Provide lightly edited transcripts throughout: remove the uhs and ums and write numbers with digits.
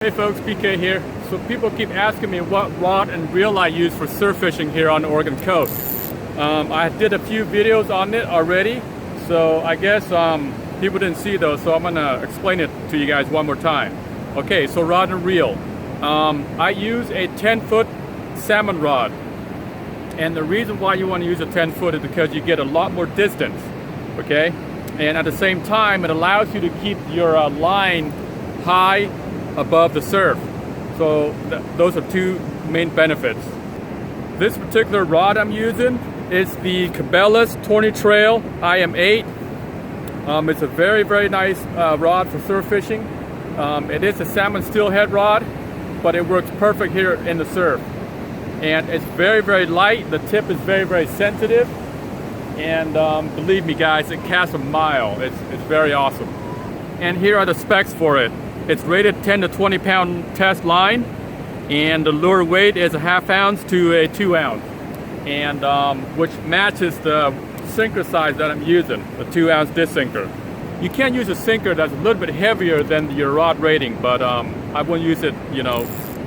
Hey folks, PK here. So people keep asking me what rod and reel I use for surf fishing here on the Oregon coast. I did a few videos on it already, so I guess people didn't see those, so I'm gonna explain it to you guys one more time. Okay, so rod and reel. I use a 10-foot salmon rod, and the reason why you want to use a 10-foot is because you get a lot more distance, okay? And at the same time, it allows you to keep your line high above the surf. So those are two main benefits. This particular rod I'm using is the Cabela's Tourney Trail IM8. It's a very nice rod for surf fishing. It is a salmon steelhead rod, but it works perfect here in the surf. And it's very light. The tip is very sensitive. And believe me guys, it casts a mile. It's very awesome. And here are the specs for it. It's rated 10 to 20 pound test line, and the lure weight is a 1/2 ounce to a 2 ounce, and which matches the sinker size that I'm using, the 2 ounce disc sinker. You can use a sinker that's a little bit heavier than your rod rating, but I wouldn't use it,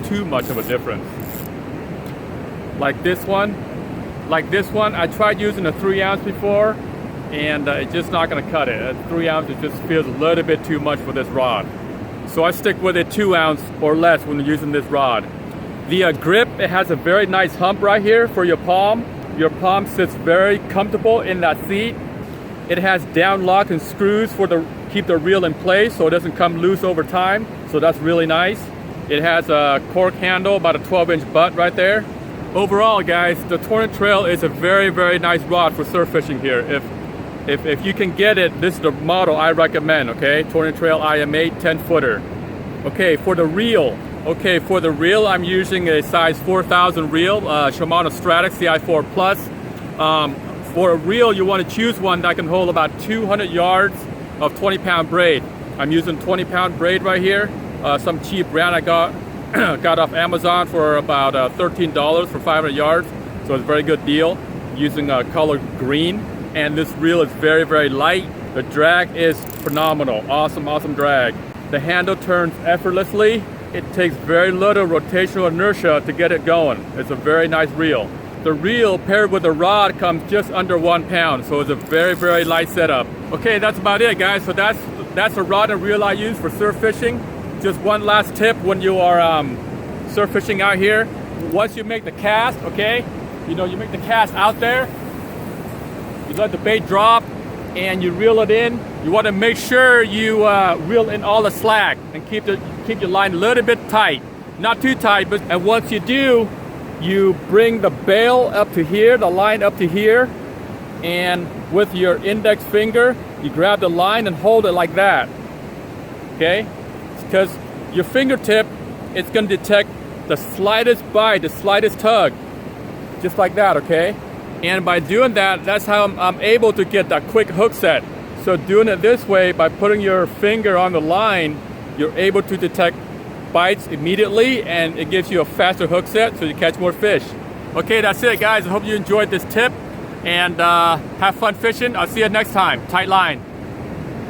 too much of a difference. Like this one, I tried using a 3 ounce before, and it's just not going to cut it. At 3 ounce, it just feels a little bit too much for this rod. So I stick with a 2 ounce or less when using this rod. The grip, it has a very nice hump right here for your palm. Your palm sits very comfortable in that seat. It has down lock and screws for keep the reel in place so it doesn't come loose over time. So that's really nice. It has a cork handle, about a 12-inch butt right there. Overall guys, the Tourney Trail is a very nice rod for surf fishing here. If you can get it, this is the model I recommend, okay? Tourney Trail IM8 10-footer. Okay, for the reel. Okay, for the reel, I'm using a size 4000 reel, Shimano Stradic CI4 Plus. For a reel, you want to choose one that can hold about 200 yards of 20-pound braid. I'm using 20-pound braid right here. Some cheap brand I got off Amazon for about $13 for 500 yards. So it's a very good deal, using color green. And this reel is very light. The drag is phenomenal. Awesome drag. The handle turns effortlessly. It takes very little rotational inertia to get it going. It's a very nice reel. The reel paired with the rod comes just under 1 pound, so it's a very light setup. Okay, that's about it guys. So that's a rod and reel I use for surf fishing. Just one last tip when you are surf fishing out here. Once you make the cast, okay, you make the cast out there, you let the bait drop and you reel it in. You want to make sure you reel in all the slack and keep your line a little bit tight. Not too tight, and once you do, you bring the bail up to here, the line up to here, and with your index finger, you grab the line and hold it like that. Okay? Because your fingertip, it's going to detect the slightest bite, the slightest tug. Just like that, okay? And by doing that, that's how I'm able to get that quick hook set. So doing it this way, by putting your finger on the line, you're able to detect bites immediately, and it gives you a faster hook set so you catch more fish. Okay, that's it guys. I hope you enjoyed this tip, and have fun fishing. I'll see you next time. Tight line.